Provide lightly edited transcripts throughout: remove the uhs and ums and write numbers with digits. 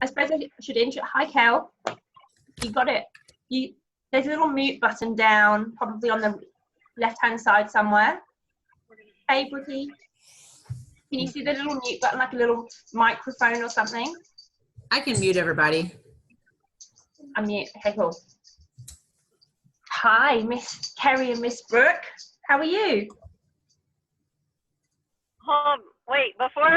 I suppose I should intro. Hi, Kel. You got it. There's a little mute button down, probably on the left-hand side somewhere. Hey, Brookie. Can you see the little mute button, like a little microphone or something? I can mute everybody. Unmute. Okay, cool. Hi, Miss Kerry and Miss Brooke. How are you? Wait, before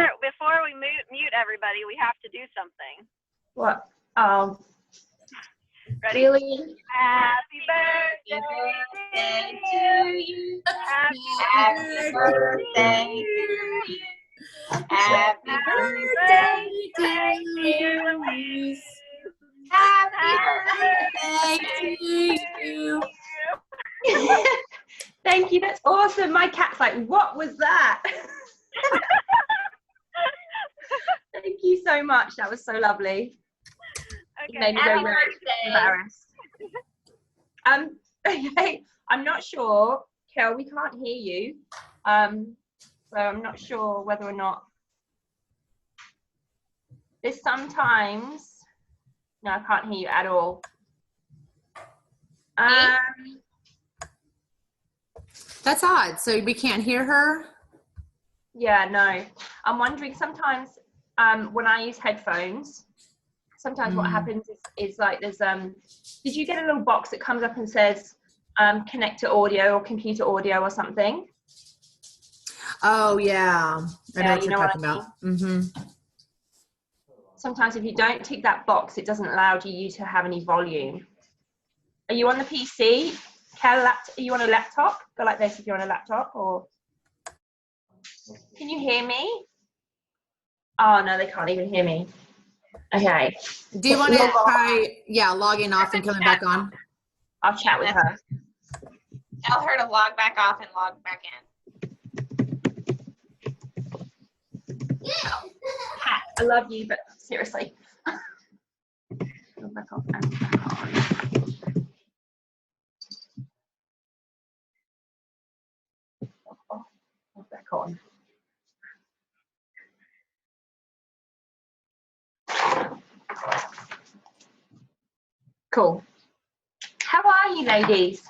we mute everybody, we have to do something. What? Oh. Ready? Really? Happy birthday to you. Happy birthday to you. Happy birthday, dear Louise. Happy birthday to you. Thank you. That's awesome. My cat's like, what was that? Thank you so much. That was so lovely. Okay. It made me go very embarrassed. Okay. I'm not sure, Kel, we can't hear you. So I'm not sure whether or not there's sometimes, no, I can't hear you at all. That's odd. So we can't hear her? Yeah, no. I'm wondering sometimes when I use headphones, sometimes what happens is like there's did you get a little box that comes up and says connect to audio or computer audio or something? Oh yeah. I know what you're talking about. Sometimes if you don't tick that box, it doesn't allow you to have any volume. Are you on the PC? Kel, are you on a laptop? Go like this if you're on a laptop, or can you hear me? Oh no, they can't even hear me. Okay. Do you want to try, logging off and coming back on? I'll chat with her. Tell her to log back off and log back in. Kat, I love you, but seriously. Log back off and back on. Log back on. Cool. How are you, ladies?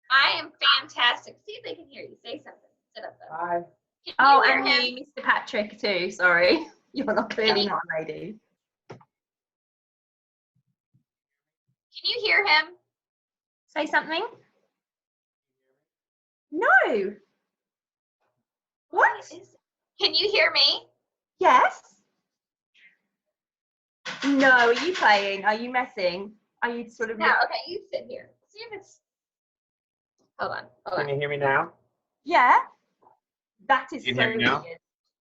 I am fantastic. See if they can hear you. Say something. Sit up there. Hi. Can Oh, you hear and him? you, Mr. Patrick, too. Sorry. You're not clearly not a lady. Can you hear him? Say something. No. What? Can you hear me? Yes. No, are you playing? Are you messing? Are you sort of... No, okay, you sit here. See if it's... Hold on. Can you hear me now? Yeah. That is You so hear me now? weird.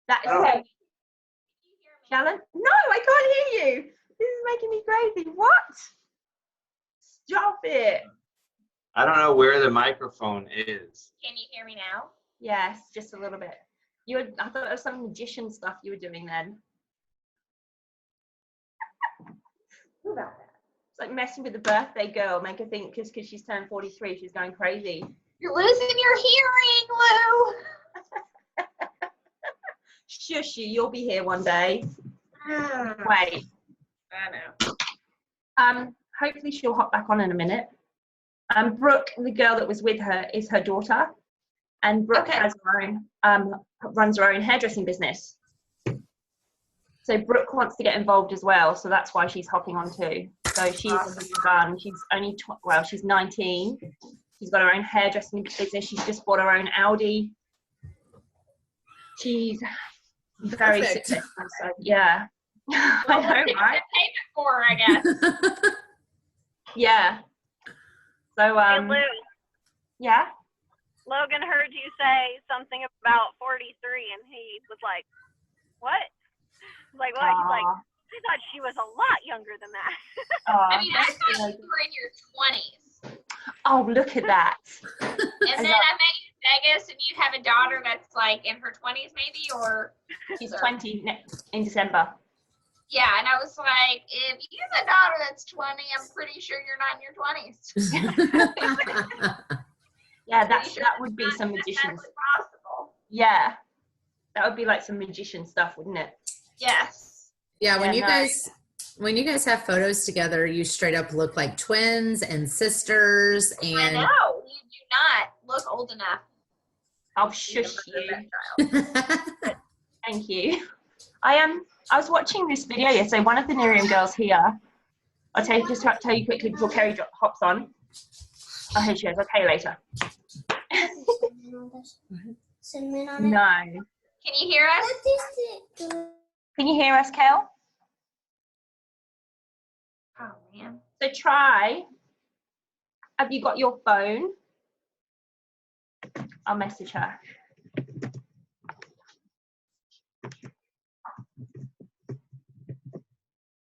That is Oh. so... Shalon? No, I can't hear you. This is making me crazy. What? Stop it. I don't know where the microphone is. Can you hear me now? Yes, just a little bit. I thought it was some magician stuff you were doing then. What about that? It's like messing with the birthday girl, make her think just because she's turned 43, she's going crazy. You're losing your hearing, Lou. Shush you, you'll be here one day. Wait. I know. Hopefully she'll hop back on in a minute. Brooke, the girl that was with her, is her daughter, and Brooke has her own, runs her own hairdressing business. So Brooke wants to get involved as well, so that's why she's hopping on too. So she's fun. She's only she's 19. She's got her own hairdressing business. She's just bought her own Audi. She's very successful. So yeah, I know, right? Payment for her, I guess. Yeah. So Hey, Lou, yeah. Logan heard you say something about 43, and he was like, "What?" Like what? He's like, "I thought she was a lot younger than that." I mean, I thought you were in your 20s. Oh, look at that. And then I met you in Vegas, and you have a daughter that's like in her 20s, maybe, or she's 20 in December. Yeah, and I was like, if you have a daughter that's 20, I'm pretty sure you're not in your 20s. Yeah, that would be some magician stuff. Possible. Yeah, that would be like some magician stuff, wouldn't it? Yes. Yeah, when Yeah, you guys have photos together, you straight up look like twins and sisters I and know. You do not look old enough. I'll to be a shush mother of you. that child. Thank you. I was watching this video yesterday. One of the Miriam girls here. I'll tell you quickly before Kerry hops on. Oh, here she is. I'll tell you later. No. Can you hear us? Can you hear us, Kel? Oh man. So try. Have you got your phone? I'll message her.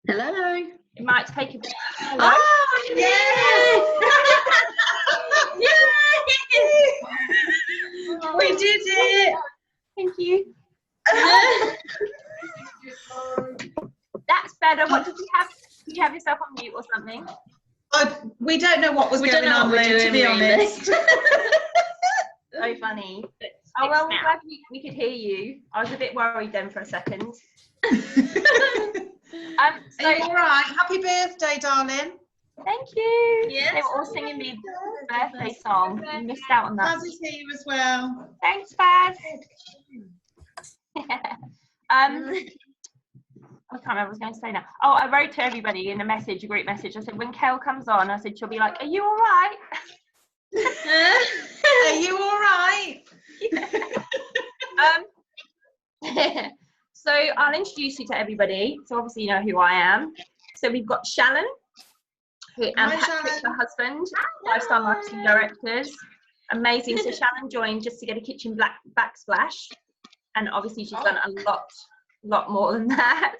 Hello. It might take a bit. Hello? Oh, yes! We did it. Thank you. That's better. What did you have? Did you have yourself on mute or something? We don't know what was going on, Lou, to be honest. So funny. Oh, well, I'm glad we could hear you. I was a bit worried then for a second. So, Are you all right? Happy birthday, darling. thank you. Yes. They were all singing me the birthday song. You missed out on that. Baz is here as well. Thanks, Baz. I can't remember what I was going to say now. Oh, I wrote to everybody in a group message. I said, when Kel comes on, I said, she'll be like, are you all right? Are you all right? So I'll introduce you to everybody. So obviously you know who I am. So we've got Shannon, and Hi, Patrick, Shannon. her husband, 5-star marketing directors. Amazing. So Shannon joined just to get a kitchen backsplash. And obviously she's done a lot more than that.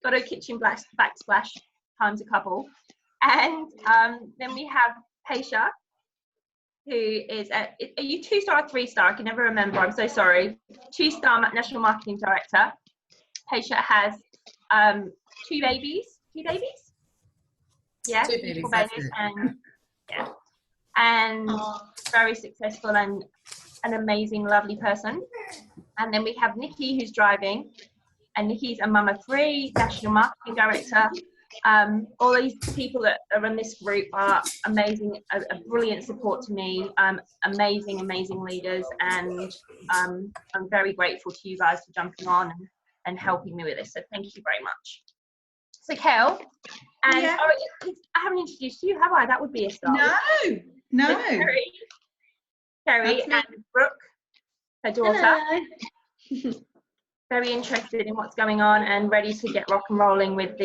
Got a kitchen backsplash times a couple. And then we have Paisha, who is are you 2-star or 3-star? I can never remember. I'm so sorry. 2-star national marketing director. Paisha has 2 babies. 2 babies? Yeah, 2 babies, and yeah, and very successful and an amazing, lovely person. And then we have Nikki, who's driving, and Nikki's a mum of 3, national marketing director. All these people that are in this group are amazing, a brilliant support to me, amazing leaders, and I'm very grateful to you guys for jumping on and helping me with this. So thank you very much. So Kel, and Yeah. I haven't introduced you, have I? That would be a start. No. So Kerry and Brooke, her daughter. Very interested in what's going on and ready to get rock and rolling with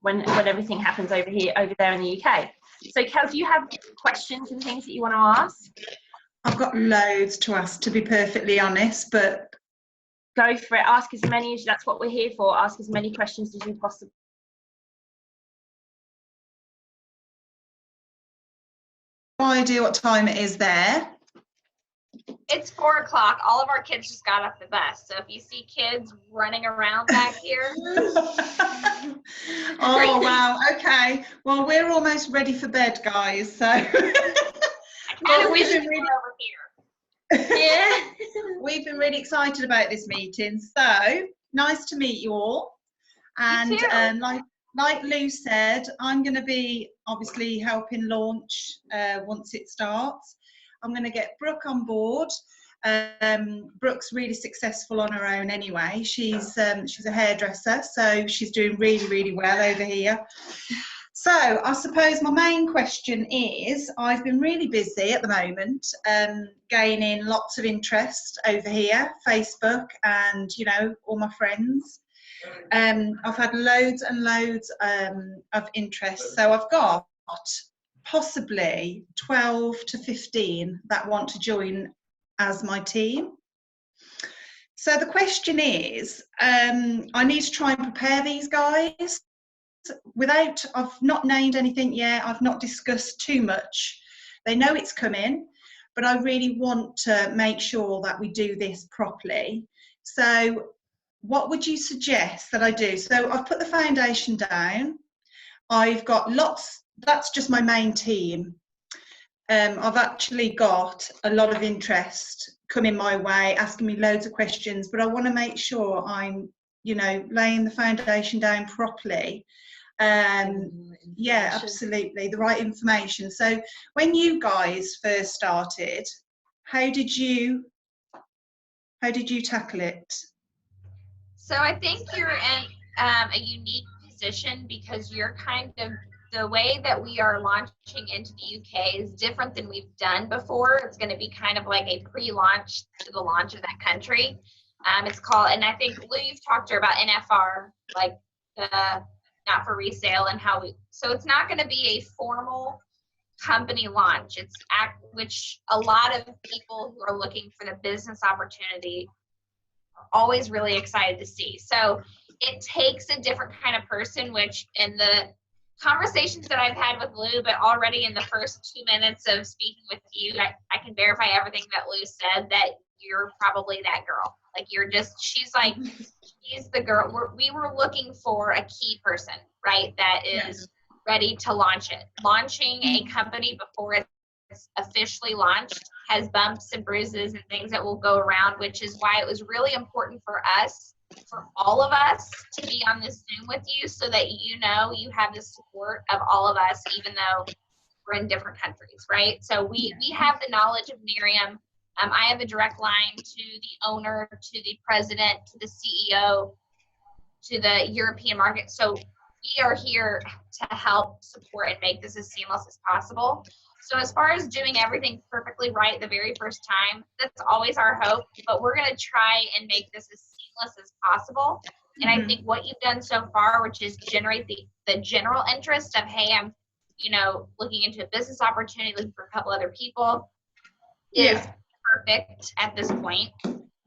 when everything happens over there in the UK. So Kel, do you have questions and things that you want to ask? I've got loads to ask, to be perfectly honest, but Go for it. Ask as many that's what we're here for. Ask as many questions as you possibly. no idea what time it is there. It's 4 o'clock. All of our kids just got off the bus. So if you see kids running around back here. Oh, wow. Okay. Well, we're almost ready for bed, guys. So I kind of wish you were over here. yeah, we've been really excited about this meeting. So nice to meet you all. And You too. like Lou said, I'm going to be obviously helping launch once it starts. I'm going to get Brooke on board. Brooke's really successful on her own anyway. She's a hairdresser, so she's doing really well over here. So I suppose my main question is, I've been really busy at the moment, gaining lots of interest over here, Facebook, and all my friends. I've had loads and loads of interest, so I've got possibly 12 to 15 that want to join as my team. So the question is, I need to try and prepare these guys. I've not named anything yet, I've not discussed too much. They know it's coming, but I really want to make sure that we do this properly. So what would you suggest that I do? So I've put the foundation down. I've got that's just my main team. I've actually got a lot of interest coming my way, asking me loads of questions, but I want to make sure I'm you know, laying the foundation down properly. Yeah, absolutely, the right information. So when you guys first started, how did you tackle it? So I think you're in a unique position because you're kind of, the way that we are launching into the UK is different than we've done before. It's going to be kind of like a pre-launch to the launch of that country. It's called, and I think Lou, you've talked to her about NFR, like the not for resale, and how we, so it's not going to be a formal company launch. It's which a lot of people who are looking for the business opportunity are always really excited to see. So it takes a different kind of person, which in the conversations that I've had with Lou, but already in the first 2 minutes of speaking with you, I can verify everything that Lou said, that you're probably that girl. Like you're just, she's like, she's the girl. We were looking for a key person, right? That is ready to launch it. Launching a company before it's officially launched has bumps and bruises and things that will go around, which is why it was really important for us, for all of us, to be on this Zoom with you so that you know you have the support of all of us, even though we're in different countries, right? So we have the knowledge of Miriam. I have a direct line to the owner, to the president, to the CEO, to the European market. So we are here to help support and make this as seamless as possible. So as far as doing everything perfectly right the very first time, that's always our hope, but we're going to try and make this as seamless as possible. And I think what you've done so far, which is generate the general interest of, hey, I'm, you know, looking into a business opportunity, looking for a couple other people, is perfect at this point.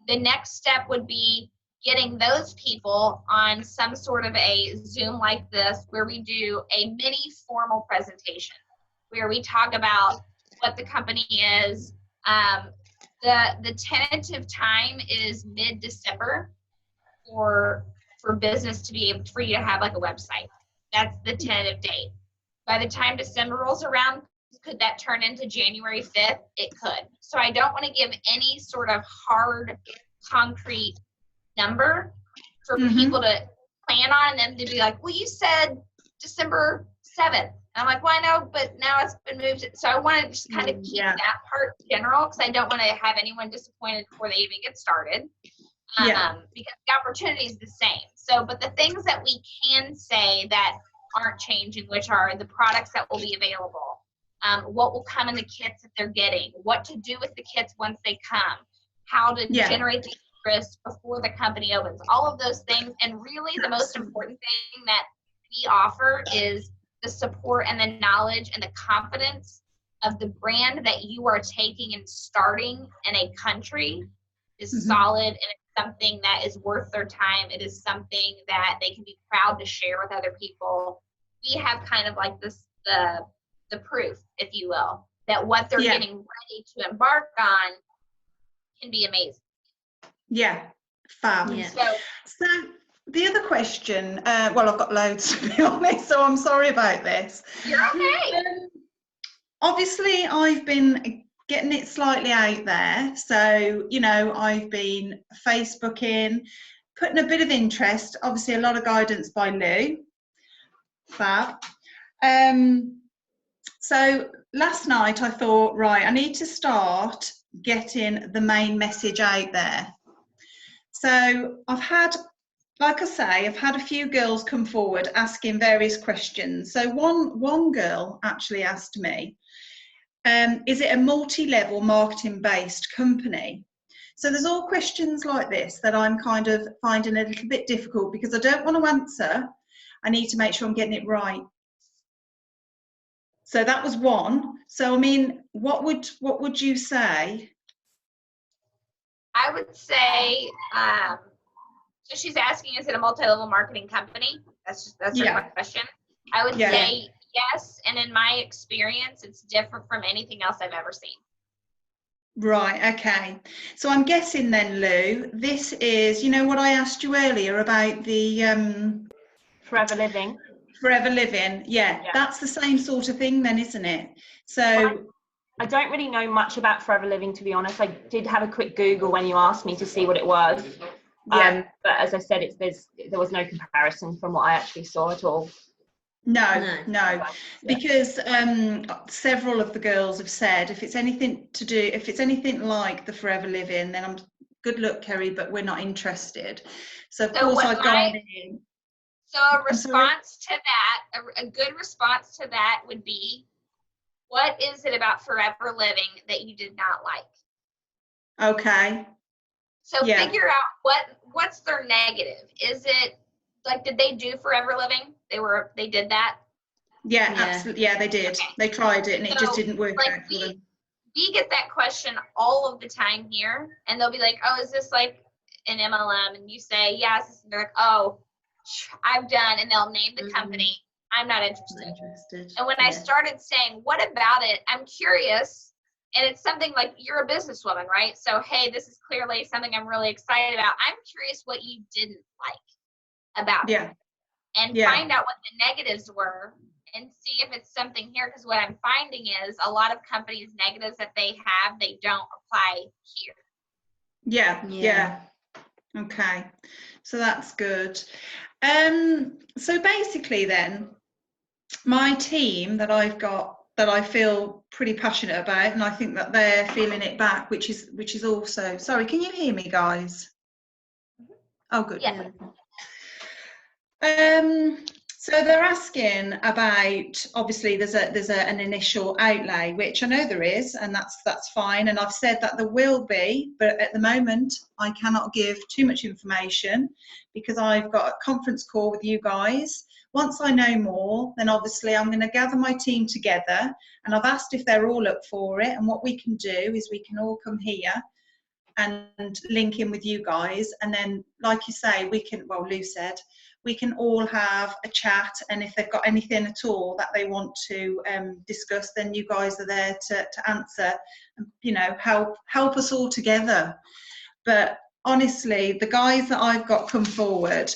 The next step would be getting those people on some sort of a Zoom like this, where we do a mini formal presentation, where we talk about what the company is. The tentative time is mid-December for business to be able, for you to have like a website. That's the tentative date. By the time December rolls around, could that turn into January 5th? It could. So I don't want to give any sort of hard, concrete number for people to plan on, and then to be like, well, you said December 7th. And I'm like, well, I know, but now it's been moved. So I want to just kind of keep that part general, because I don't want to have anyone disappointed before they even get started. Because the opportunity is the same. So, but the things that we can say that aren't changing, which are the products that will be available, what will come in the kits that they're getting, what to do with the kits once they come, how to generate the interest before the company opens, all of those things. And really the most important thing that we offer is the support and the knowledge and the confidence of the brand that you are taking and starting in a country is solid, and it's something that is worth their time. It is something that they can be proud to share with other people. We have kind of like this, the proof, if you will, that what they're getting ready to embark on can be amazing. Yeah, fab. So the other question, well, I've got loads to be honest, so I'm sorry about this. You're okay. Obviously, I've been getting it slightly out there. So, you know, I've been Facebooking, putting a bit of interest, obviously a lot of guidance by Lou. Fab. So last night I thought, right, I need to start getting the main message out there. So I've had, like I say, I've had a few girls come forward asking various questions. So one girl actually asked me, is it a multi-level marketing-based company? So there's all questions like this that I'm kind of finding a little bit difficult, because I don't want to answer. I need to make sure I'm getting it right. So that was one. So I mean, what would you say? I would say, so she's asking, is it a multi-level marketing company? That's her question. I would say yes, and in my experience, it's different from anything else I've ever seen. Right, okay. So I'm guessing then, Lou, this is, you know what I asked you earlier about the Forever Living. Forever Living, that's the same sort of thing then, isn't it? So I don't really know much about Forever Living, to be honest. I did have a quick Google when you asked me to see what it was. But as I said, there was no comparison from what I actually saw at all. No, because several of the girls have said if it's anything like the Forever Living, then I'm good luck, Kerry, but we're not interested. So of course I've gone in. So a response to that, a good response to that would be, what is it about Forever Living that you did not like? Okay. So figure out what's their negative. Is it like, did they do Forever Living? They did that? Yeah, absolutely. Yeah, they did. Okay. They tried it and it just didn't work out for them. We get that question all of the time here, and they'll be like, oh, is this like an MLM? And you say, yes. And they're like, oh, I've done, and they'll name the company. I'm not interested. And when I started saying, what about it? I'm curious. And it's something like, you're a businesswoman, right? So, hey, this is clearly something I'm really excited about. I'm curious what you didn't like about it. And find out what the negatives were and see if it's something here. Because what I'm finding is a lot of companies' negatives that they have, they don't apply here. Yeah. Okay. So that's good. So basically then, my team that I've got, that I feel pretty passionate about, and I think that they're feeling it back, which is also, sorry, can you hear me, guys? Oh, good. Yeah. So they're asking about, obviously there's an initial outlay, which I know there is, and that's fine, and I've said that there will be, but at the moment I cannot give too much information because I've got a conference call with you guys. Once I know more, then obviously I'm going to gather my team together, and I've asked if they're all up for it, and what we can do is we can all come here and link in with you guys, and then like you say, we can, well, Lou said, we can all have a chat, and if they've got anything at all that they want to discuss, then you guys are there to answer, you know, help us all together. But honestly, the guys that I've got come forward,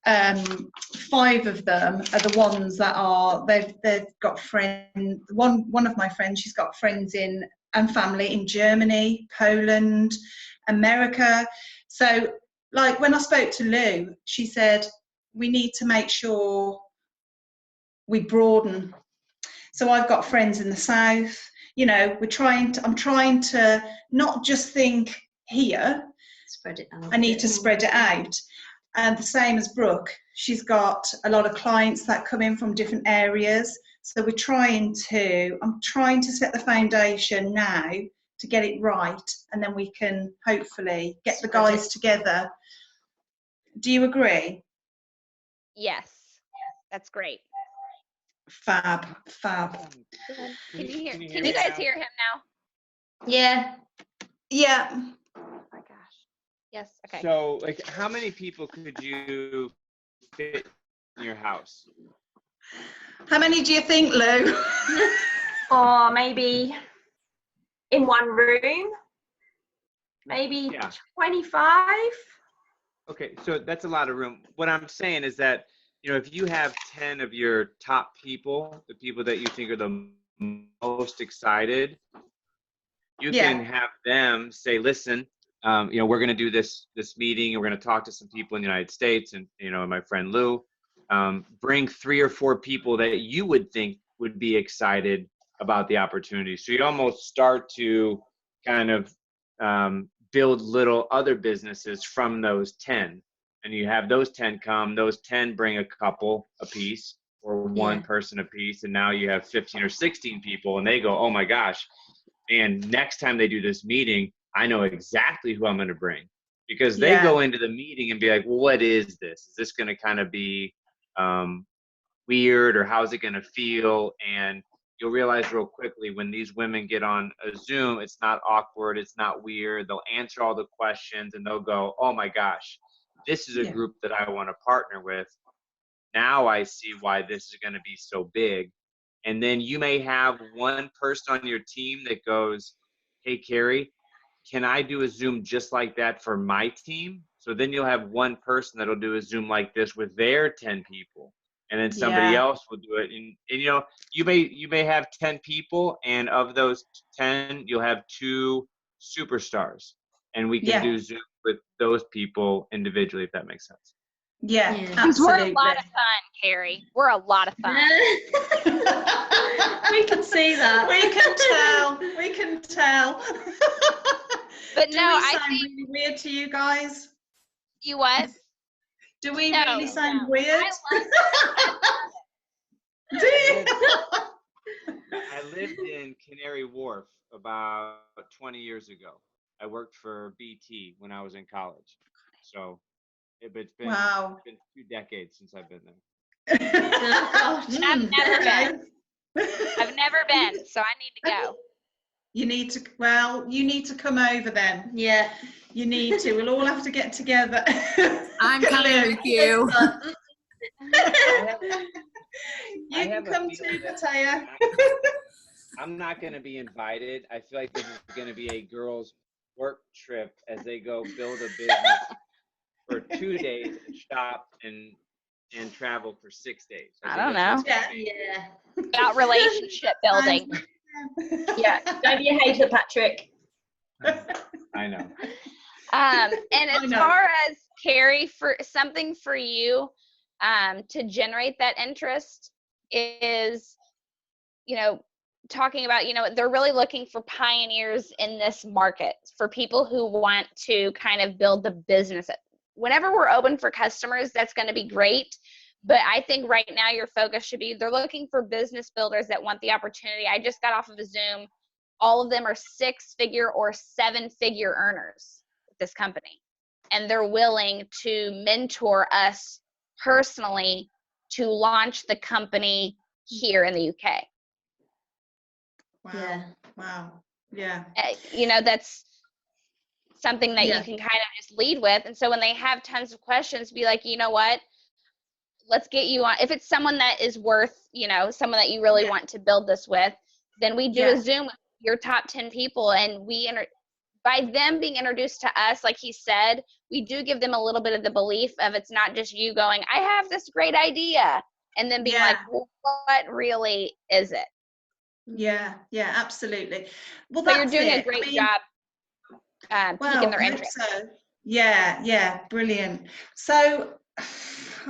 5 of them are the ones that are, they've got friends, one of my friends, she's got friends in and family in Germany, Poland, America. So like when I spoke to Lou, she said we need to make sure we broaden. So I've got friends in the south, you know, I'm trying to not just think here, spread it out. I need to spread it out. And the same as Brooke, she's got a lot of clients that come in from different areas. So I'm trying to set the foundation now to get it right, and then we can hopefully get the guys together. Do you agree? Yes, that's great. Fab. Can you guys hear him now? Yeah. Oh my gosh. Yes. Okay. So, like, how many people could you fit in your house? How many do you think, Lou? Or maybe in one room, maybe 25. Okay, so that's a lot of room. What I'm saying is that, you know, if you have 10 of your top people, the people that you think are the most excited, you can have them say, listen, you know, we're going to do this meeting, and we're going to talk to some people in the United States, and, you know, my friend Lou, bring 3 or 4 people that you would think would be excited about the opportunity. So you almost start to kind of build little other businesses from those 10, and you have those 10 come, those 10 bring a couple a piece or one person a piece, and now you have 15 or 16 people, and they go, oh my gosh, and next time they do this meeting, I know exactly who I'm going to bring, because they go into the meeting and be like, well, what is this? Is this going to kind of be weird, or how's it going to feel? And you'll realize real quickly when these women get on a Zoom, it's not awkward, it's not weird. They'll answer all the questions, and they'll go, oh my gosh, this is a group that I want to partner with. Now I see why this is going to be so big. And then you may have one person on your team that goes, hey, Carrie, can I do a Zoom just like that for my team? So then you'll have one person that'll do a Zoom like this with their 10 people. And then somebody else will do it. And you know, you may have 10 people, and of those 10, you'll have 2 superstars. And we can do Zoom with those people individually, if that makes sense. Yeah, Yeah. Because we're absolutely. a lot of fun, Carrie. We're a lot of fun. We can see that. We can tell. But Do no, we I sound think really weird to you guys? you what? Do we No, really sound no. weird? Do you? I lived in Canary Wharf about 20 years ago. I worked for BT when I was in college. So it's been, Wow. it's been 2 decades since I've been there. Oh, God. I've never Okay. I've never been, so I need to go. You need to come over then. Yeah. You need to. We'll all have to get together. I'm coming Hello. with you. You can have a come feeling too, that- Mateo. I'm not going to be invited. I feel like this is going to be a girls' work trip as they go build a business for 2 days and shop and travel for 6 days. I think don't that's what's know. gonna be. Yeah. About relationship building. Yeah, don't be a hater, Patrick. I know. And I as know. far as Carrie, for something for you to generate that interest is, talking about, they're really looking for pioneers in this market, for people who want to kind of build the business. Whenever we're open for customers, that's going to be great. But I think right now your focus should be, they're looking for business builders that want the opportunity. I just got off of a Zoom. All of them are 6-figure or 7-figure earners with this company. And they're willing to mentor us personally to launch the company here in the UK. Wow. Yeah. Wow. Yeah. That's something that Yeah. you can kind of just lead with. And so when they have tons of questions, be like, you know what? Let's get you on. If it's someone that is worth, someone that you really want to build this with, then we do Yeah. a Zoom with your top 10 people. And by them being introduced to us, like he said, we do give them a little bit of the belief of, it's not just you going, I have this great idea. And then being Yeah. like, well, what really is it? Yeah. Yeah. Absolutely. Well, So you're that's doing it. a great I mean, job piquing their I hope interest. so. Yeah. Yeah. Brilliant. So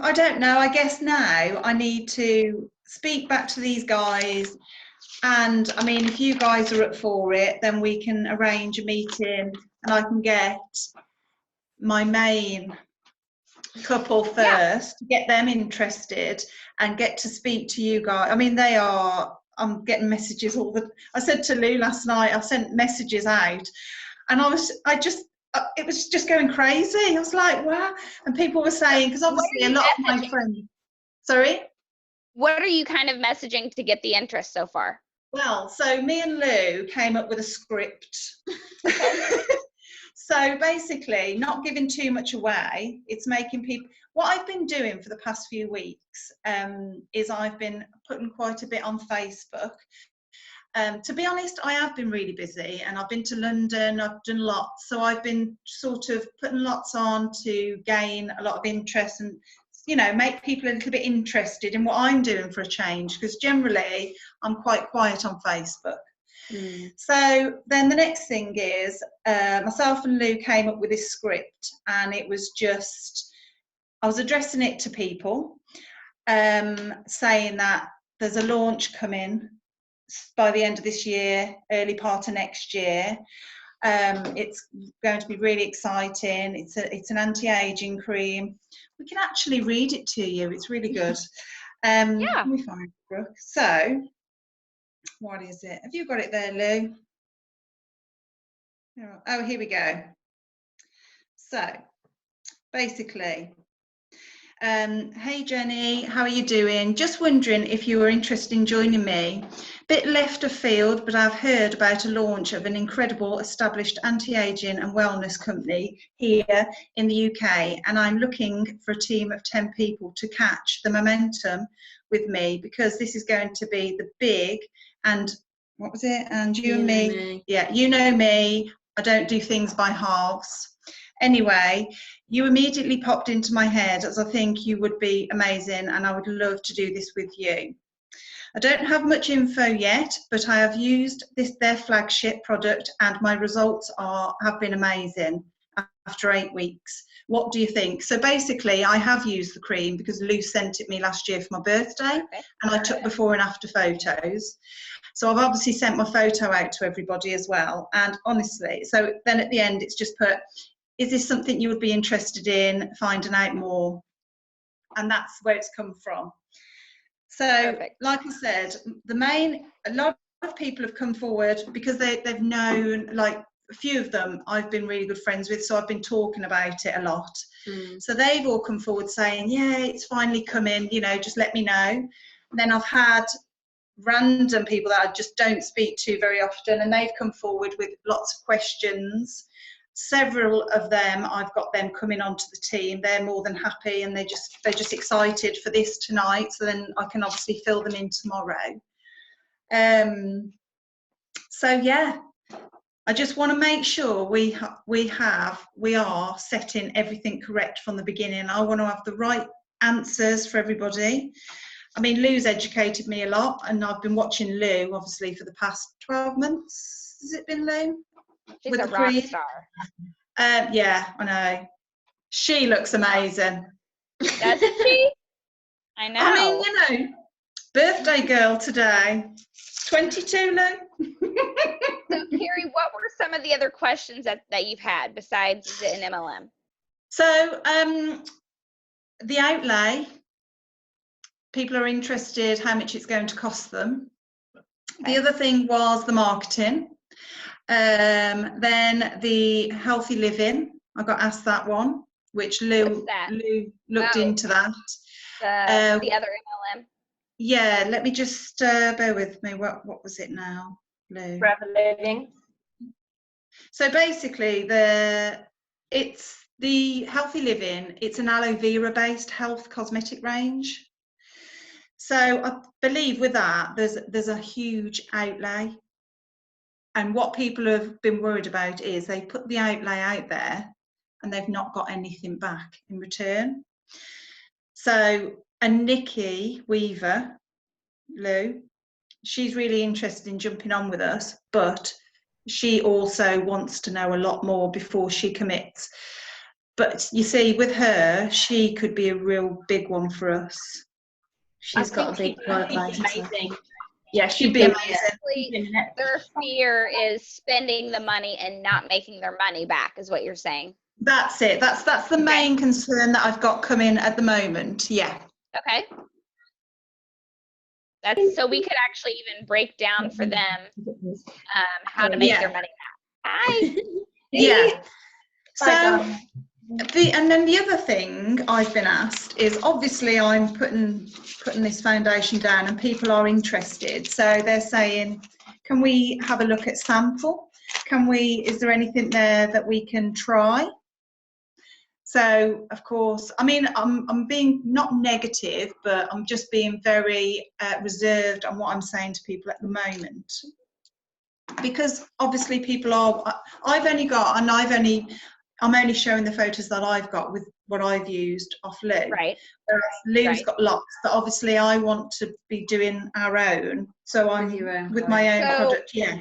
I don't know. I guess now I need to speak back to these guys. And I mean, if you guys are up for it, then we can arrange a meeting and I can get my main couple first, get them interested and get to speak to you guys. I mean, I'm getting messages I said to Lou last night, I sent messages out and it was just going crazy. I was like, wow. And people were saying, because obviously a lot of my friends, sorry? What are you kind of messaging to get the interest so far? Well, so me and Lou came up with a script. So basically, not giving too much away, it's making people, what I've been doing for the past few weeks is I've been putting quite a bit on Facebook. To be honest, I have been really busy and I've been to London, I've done lots. So I've been sort of putting lots on to gain a lot of interest and, make people a little bit interested in what I'm doing for a change, because generally I'm quite quiet on Facebook. So then the next thing is myself and Lou came up with this script, and it was just, I was addressing it to people, saying that there's a launch coming by the end of this year, early part of next year. It's going to be really exciting. It's an anti-aging cream. We can actually read it to you. It's really good. Yeah. Let me find it, Brooke. So, what is it? Have you got it there, Lou? Oh, here we go. So, basically, hey Jenny, how are you doing? Just wondering if you were interested in joining me. Bit left of field, but I've heard about a launch of an incredible established anti-aging and wellness company here in the UK, and I'm looking for a team of 10 people to catch the momentum with me, because this is going to be the big, and what was it? And you and me. Yeah, you know me. I don't do things by halves. Anyway, you immediately popped into my head, as I think you would be amazing and I would love to do this with you. I don't have much info yet, but I have used their flagship product and my results have been amazing. after 8 weeks. What do you think? So basically, I have used the cream because Lou sent it me last year for my birthday, and I took before and after photos. So I've obviously sent my photo out to everybody as well. And honestly, so then at the end, it's just put, is this something you would be interested in finding out more? And that's where it's come from. So, Perfect. like I said, a lot of people have come forward because they've known, like a few of them I've been really good friends with, so I've been talking about it a lot. So they've all come forward saying, yeah, it's finally coming, you know, just let me know. And then I've had random people that I just don't speak to very often, and they've come forward with lots of questions. Several of them, I've got them coming onto the team. They're more than happy, and they're just excited for this tonight, so then I can obviously fill them in tomorrow. So yeah, I just want to make sure we are setting everything correct from the beginning. I want to have the right answers for everybody. I mean, Lou's educated me a lot, and I've been watching Lou obviously for the past 12 months. Has it been Lou? She's With a the rock cream? star. Yeah, I know. She looks amazing. Doesn't she? I know. I mean, you know, birthday girl today. 22, Lou. So, Carrie, what were some of the other questions that you've had besides is it an MLM? So, the outlay, people are interested how much it's going to cost them. Okay. The other thing was the marketing. Then the healthy living, I got asked that one, which Lou looked into that. The other MLM. Yeah, let me just bear with me. What was it now, Lou? Forever Living. So basically, it's the healthy living. It's an aloe vera based health cosmetic range. So I believe with that, there's a huge outlay. And what people have been worried about is they put the outlay out there and they've not got anything back in return. So, and Nikki Weaver, Lou, she's really interested in jumping on with us, but she also wants to know a lot more before she commits. But you see, with her, she could be a real big one for us. She's got a big product line. Amazing. Yeah, She'd be amazing. Basically, their fear is spending the money and not making their money back, is what you're saying. That's it. That's the main concern that I've got coming at the moment. Yeah. Okay. So we could actually even break down for them how to make their money back. Hi. Yeah. So and then the other thing I've been asked is, obviously I'm putting this foundation down and people are interested. So they're saying, can we have a look at sample? Is there anything there that we can try? So of course, I mean, I'm being not negative, but I'm just being very reserved on what I'm saying to people at the moment. Because obviously people are, I'm only showing the photos that I've got with what I've used off Lou. Right. Whereas Lou's got lots, but obviously I want to be doing our own. So I'm with my own product, yeah.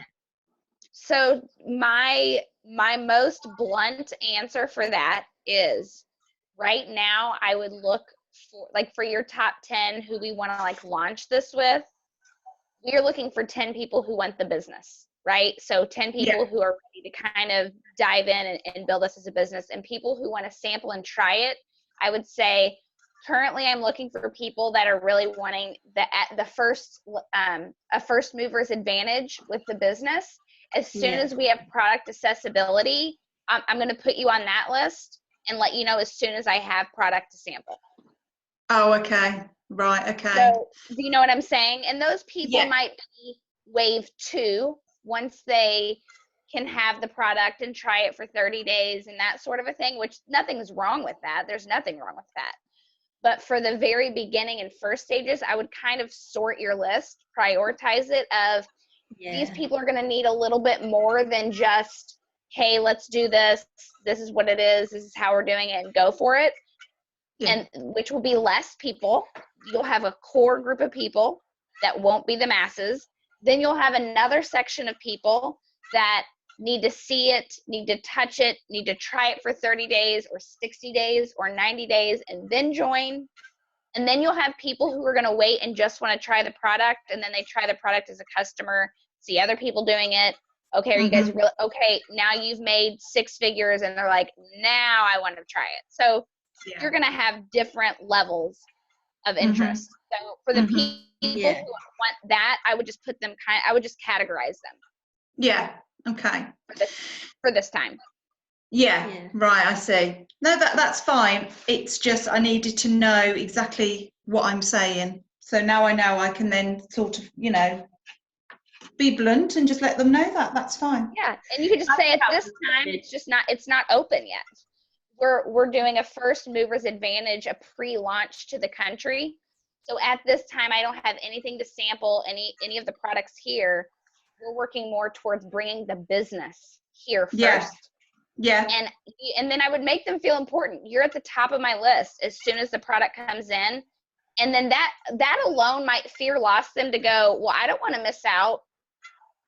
So my most blunt answer for that is, right now I would look for your top 10 who we want to launch this with. We are looking for 10 people who want the business, right? So 10 people who are ready to kind of dive in and build this as a business, and people who want to sample and try it. I would say currently I'm looking for people that are really wanting a first mover's advantage with the business. As soon as we have product accessibility, I'm going to put you on that list and let you know as soon as I have product to sample. Oh, okay. Right, okay. So, do you know what I'm saying? And those people might be wave 2 once they can have the product and try it for 30 days and that sort of a thing, which nothing's wrong with that. There's nothing wrong with that. But for the very beginning and first stages, I would kind of sort your list, prioritize it of these people are going to need a little bit more than just, hey, let's do this. This is what it is. This is how we're doing it, and go for it. And which will be less people. You'll have a core group of people that won't be the masses. Then you'll have another section of people that need to see it, need to touch it, need to try it for 30 days or 60 days or 90 days and then join. And then you'll have people who are going to wait and just want to try the product, and then they try the product as a customer, see other people doing it. Okay, are you guys really okay? Now you've made 6 figures, and they're like, now I want to try it. So you're going to have different levels of interest. So for the people who want that, I would just put them I would just categorize them. Yeah. Okay. For this time. Yeah. Right. I see. No, that's fine. It's just I needed to know exactly what I'm saying. So now I know I can then sort of, you know, be blunt and just let them know that. That's fine. Yeah. And you can just say at this time, it's not open yet. We're doing a first movers advantage, a pre-launch to the country. So at this time, I don't have anything to sample any of the products here. We're working more towards bringing the business here first. Yeah. And then I would make them feel important. You're at the top of my list as soon as the product comes in. And then that alone might fear loss them to go, well, I don't want to miss out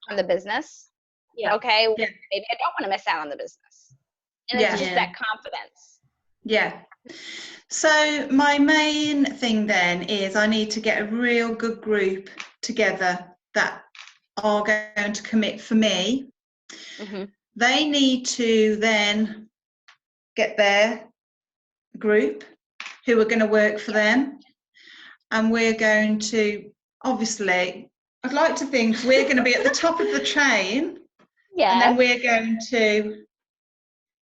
on the business. Yeah. Okay. Well, maybe I don't want to miss out on the business. And it's just that confidence. Yeah. So my main thing then is I need to get a real good group together that are going to commit for me. They need to then get their group who are going to work for them. And we're going to, obviously, I'd like to think we're going to be at the top of the train. Yeah. And then we're going to,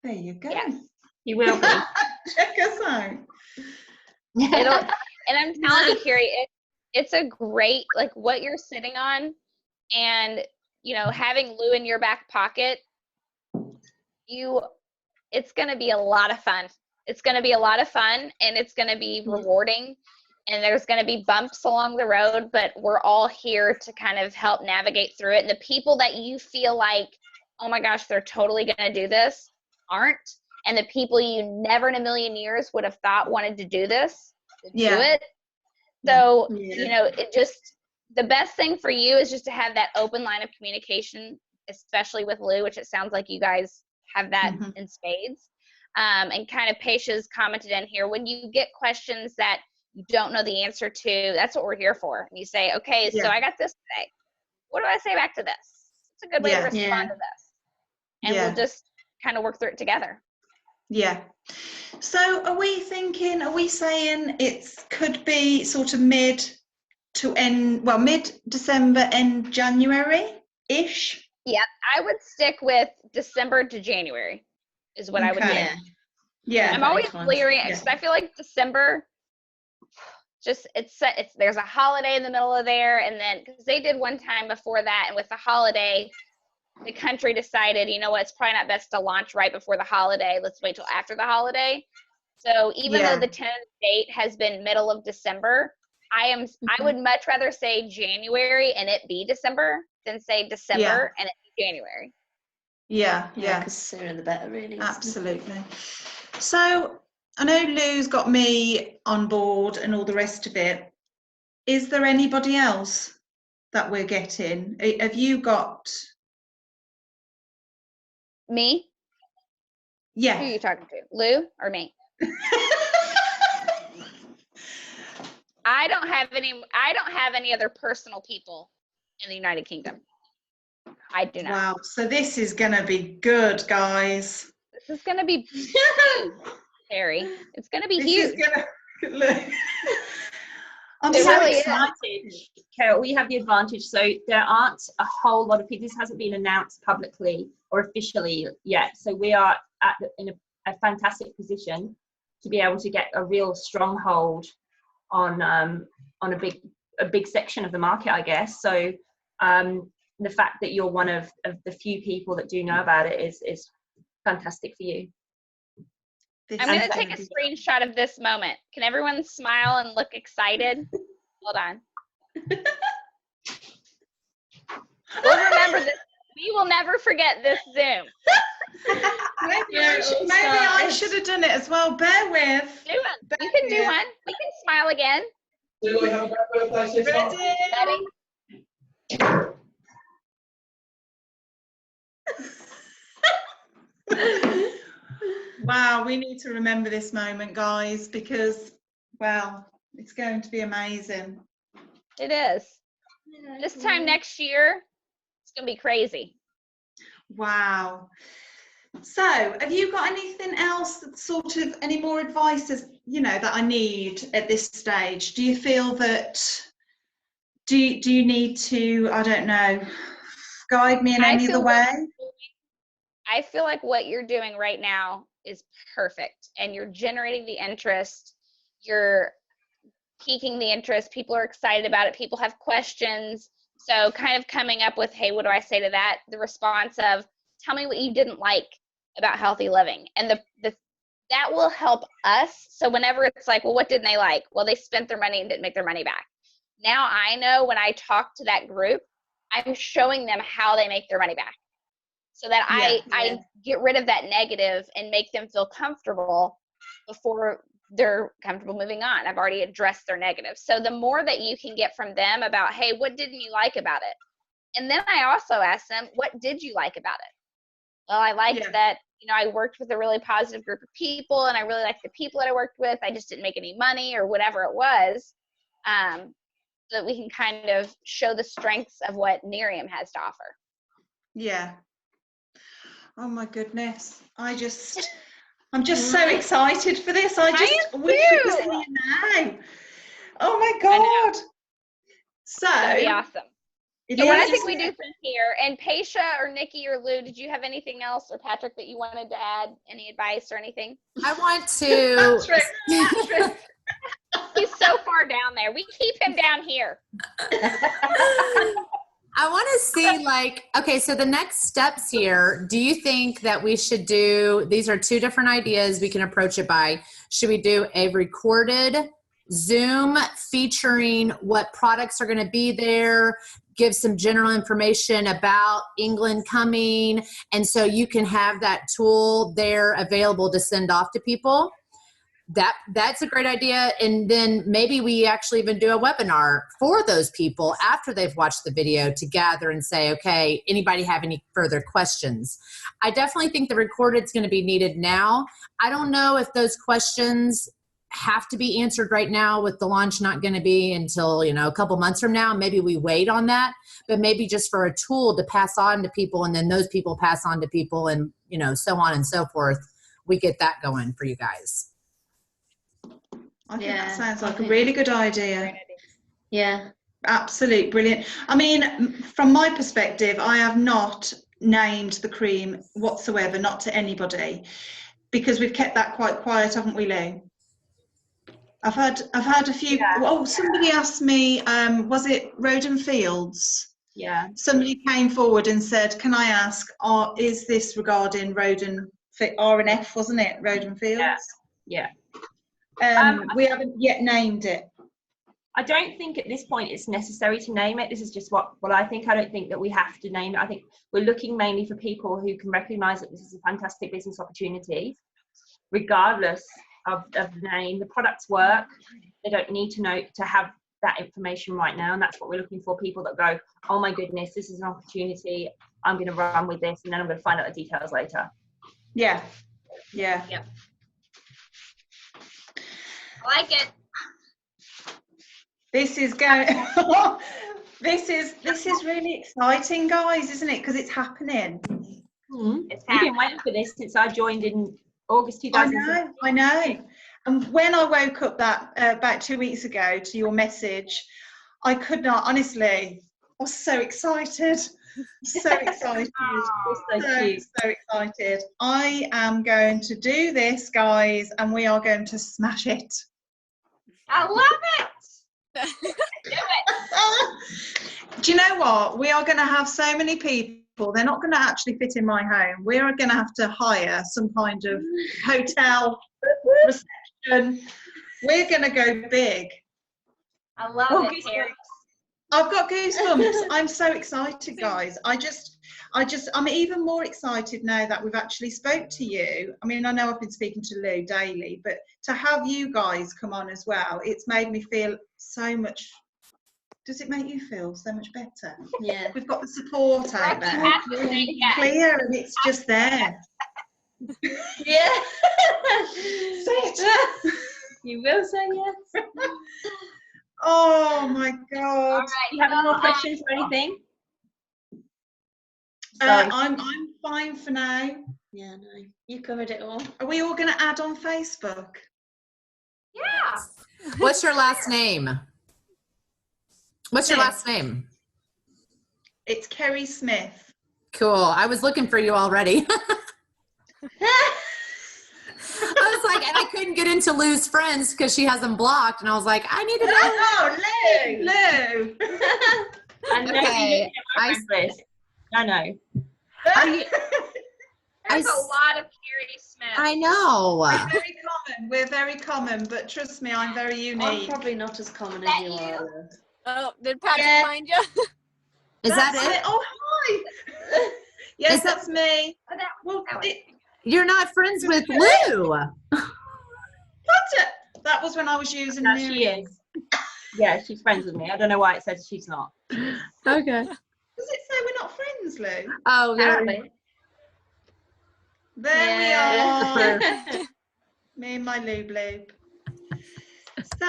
there you go. Yes. You will be. Check us out. And I'm telling you, Carrie, it's a great, like what you're sitting on, and, you know, having Lou in your back pocket, it's going to be a lot of fun. It's going to be a lot of fun, and it's going to be rewarding, and there's going to be bumps along the road, but we're all here to kind of help navigate through it. And the people that you feel like, oh my gosh, they're totally going to do this, aren't. And the people you never in a million years would have thought wanted to do this, do it. So, you know, it just, the best thing for you is just to have that open line of communication, especially with Lou, which it sounds like you guys have that in spades. And kind of Paisha's commented in here, when you get questions that you don't know the answer to, that's what we're here for. And you say, okay, so I got this today. What do I say back to this? It's a good way to respond to this. And we'll just kind of work through it together. Yeah. So are we saying it could be sort of mid-December, end January-ish? Yeah, I would stick with December to January is what I would do. Yeah. I'm always leery because I feel like December, just there's a holiday in the middle of there, and then because they did one time before that, and with the holiday, the country decided, you know what, it's probably not best to launch right before the holiday. Let's wait till after the holiday. So even though the tentative date has been middle of December, I would much rather say January and it be December than say December and it be January. Yeah. Because sooner the better, really. Absolutely. So I know Lou's got me on board and all the rest of it. Is there anybody else that we're getting? Have you got... Me? Yeah. Who are you talking to? Lou or me? I don't have any other personal people in the United Kingdom. I do not. Wow. So this is going to be good, guys. This is going to be huge, Harry. It's going to be huge. I'm so excited. Carol, we have the advantage. So there aren't a whole lot of people. This hasn't been announced publicly or officially yet. So we are in a fantastic position to be able to get a real stronghold on a big section of the market, I guess. So the fact that you're one of the few people that do know about it is fantastic for you. I'm going to take a screenshot of this moment. Can everyone smile and look excited? Hold on. We'll remember this. We will never forget this Zoom. Maybe I should have done it as well. Bear with. Do it. You can do one. We can smile again. Ready? Wow, we need to remember this moment, guys, because, well, it's going to be amazing. It is. This time next year, it's going to be crazy. Wow. So, have you got anything else that's sort of any more advice, as you know, that I need at this stage? Do you feel that? Do you need to? I don't know. Guide me in any other way? I feel like what you're doing right now is perfect, and you're generating the interest. You're piquing the interest. People are excited about it. People have questions. So kind of coming up with, hey, what do I say to that? The response of, tell me what you didn't like about healthy living. And that will help us. So whenever it's like, well, what didn't they like? Well, they spent their money and didn't make their money back. Now I know when I talk to that group, I'm showing them how they make their money back. So that I get rid of that negative and make them feel comfortable before they're comfortable moving on. I've already addressed their negative. So the more that you can get from them about, hey, what didn't you like about it? And then I also ask them, what did you like about it? Well, I liked that, you know, I worked with a really positive group of people, and I really liked the people that I worked with. I just didn't make any money, or whatever it was, so that we can kind of show the strengths of what Miriam has to offer. Yeah. Oh my goodness. I'm just so excited for this. I just wish it was here now. Oh my God. So that'd be awesome. So what I think we do from here, and Paisha or Nikki or Lou, did you have anything else, or Patrick, that you wanted to add? Any advice or anything? I want to. Patrick. He's so far down there. We keep him down here. I want to see, like, okay, so the next steps here, do you think that we should do, these are two different ideas we can approach it by. Should we do a recorded Zoom featuring what products are going to be there, give some general information about England coming, and so you can have that tool there available to send off to people? That's a great idea. And then maybe we actually even do a webinar for those people after they've watched the video to gather and say, okay, anybody have any further questions? I definitely think the recorded is going to be needed now. I don't know if those questions have to be answered right now, with the launch not going to be until, you know, a couple months from now. Maybe we wait on that, but maybe just for a tool to pass on to people, and then those people pass on to people, and, you know, so on and so forth. We get that going for you guys. I think that sounds like a really good idea. Yeah. Absolutely brilliant. I mean, from my perspective, I have not named the cream whatsoever, not to anybody, because we've kept that quite quiet, haven't we, Lou? I've had a few. Oh, somebody asked me, was it Road and Fields? Yeah. Somebody came forward and said, "Can I ask, is this regarding Road and R&F, wasn't it? Road and Fields?" Yeah. We haven't yet named it. I don't think at this point it's necessary to name it. This is just what I think. I don't think that we have to name it. I think we're looking mainly for people who can recognise that this is a fantastic business opportunity, regardless of the name. The products work. They don't need to know to have that information right now, and that's what we're looking for. People that go, oh my goodness, this is an opportunity. I'm going to run with this, and then I'm going to find out the details later. Yeah. I like it. This is going. This is really exciting, guys, isn't it? Because it's happening. We've been waiting for this since I joined in August 2016. I know. And when I woke up that about 2 weeks ago to your message, I could not, honestly, I was so excited. So excited. So excited. I am going to do this, guys, and we are going to smash it. I love it. Do it. Do you know what? We are going to have so many people. They're not going to actually fit in my home. We are going to have to hire some kind of hotel reception. We're going to go big. I love it, Terry. I've got goosebumps. I'm so excited, guys. I'm even more excited now that we've actually spoke to you. I mean, I know I've been speaking to Lou daily, but to have you guys come on as well, it's made me feel so much. Does it make you feel so much better? Yeah. We've got the support out there. Clear, and it's just there. Yeah. Say it. You will say yes. Oh my All God. right. Do you have any more so, questions or anything? Sorry. I'm fine for now. Yeah, no, you covered it all. Are we all going to add on Facebook? yeah. What's your last name? What's your Smith. last name? It's Kerry Smith. Cool. I was looking for you already. I was like, and I couldn't get into Lou's friends because she has them blocked. And I was like, I need to know. Oh, Lou. I know Okay, you my friend list. I know. Are you, There's I a lot of Carrie Smith. I know. We're very common, but trust me, I'm very I'm unique. probably not as common That as you you? are. Lou. Oh, did Patrick Yeah. find you? Is That's that it? Oh, hi. Yes, Is that- that's me. Oh, that, Well, that was- You're not friends with Lou. that was when I was using no, she Miriam. is. Yeah, she's friends with me. I don't know why it says she's not. Okay. Does it say we're not friends, Lou? Oh, there. Apparently. There we are. Me and my lube lube. So,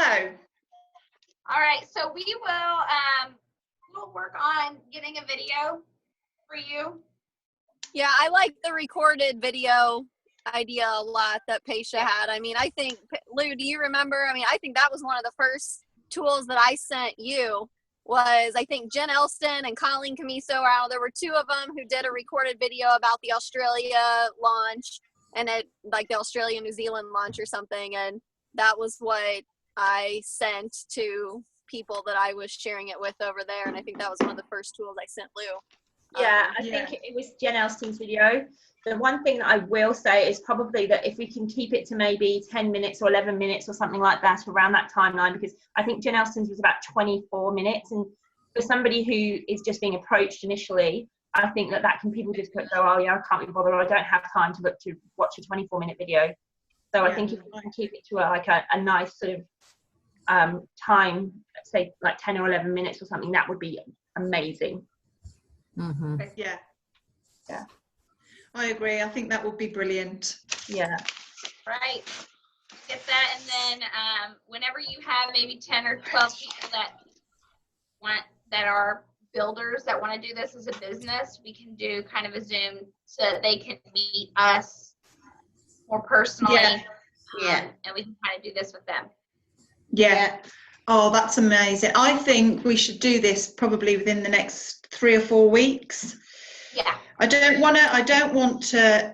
All right. So we will we'll work on getting a video for you. Yeah, I like the recorded video idea a lot that Paisha had. I mean, I think, Lou, do you remember? I mean, I think that was one of the first tools that I sent you was, I think, Jen Elston and Colleen Camiso. There were two of them who did a recorded video about the Australia launch and it, like the Australia New Zealand launch or something. And that was what I sent to people that I was sharing it with over there. And I think that was one of the first tools I sent Lou. Yeah, I Yeah. think it was Jen Elston's video. The one thing that I will say is probably that if we can keep it to maybe 10 minutes or 11 minutes or something like that around that timeline, because I think Jen Elston's was about 24 minutes. And for somebody who is just being approached initially, I think that can people just go, oh yeah, I can't be bothered, or I don't have time to watch a 24-minute video. So I think if we can keep it to a nice sort of time, say like 10 or 11 minutes or something, that would be amazing. Mm-hmm. yeah. Yeah. I agree. I think that would be brilliant. Yeah. Right. Get that, and then whenever you have maybe 10 or 12 people that are builders that want to do this as a business, we can do kind of a Zoom so that they can meet us more personally. Yeah. And we can kind of do this with them. Yeah. Oh, that's amazing. I think we should do this probably within the next 3 or 4 weeks. Yeah. I don't want to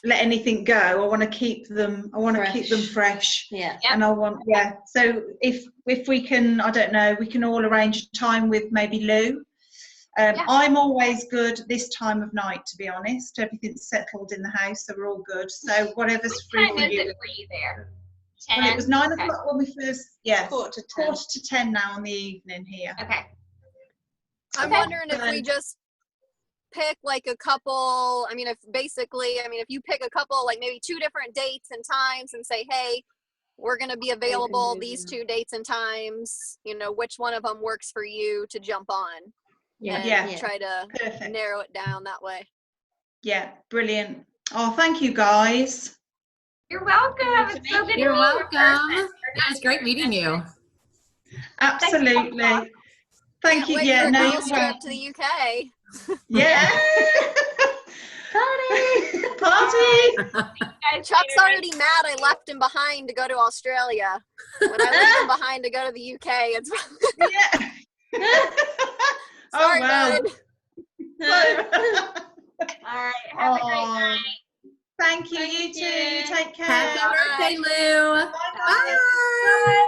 let anything go. I want to keep them. I want to keep them fresh. Yeah. And I want, so if we can, I don't know, we can all arrange a time with maybe Lou. I'm always good this time of night, to be honest. Everything's settled in the house, so we're all good. So whatever's What free time for is you. it for you there? 10? Well, it was 9 Okay. o'clock when we first, yes, Quarter to 10. 10 now in the evening here. Okay. I'm wondering if we just pick like a couple, if you pick a couple, like maybe 2 different dates and times and say, hey, we're going to be available these 2 dates and times, which one of them works for you to jump on. And try to Perfect. narrow it down that way. Yeah, brilliant. Oh, thank you guys. You're welcome. It's so good to You're meet you in welcome. person. It was great meeting you. Absolutely. Thank you. Wait Yeah, for a no, girls you're trip to the UK. Yeah. Party. Chuck's already mad I left him behind to go to Australia. When I leave him behind to go to the UK, it's Yeah. sorry, well. bud. All right. Have a great night. Thank you. You too. You take care. Happy birthday, Lou. Bye. Bye.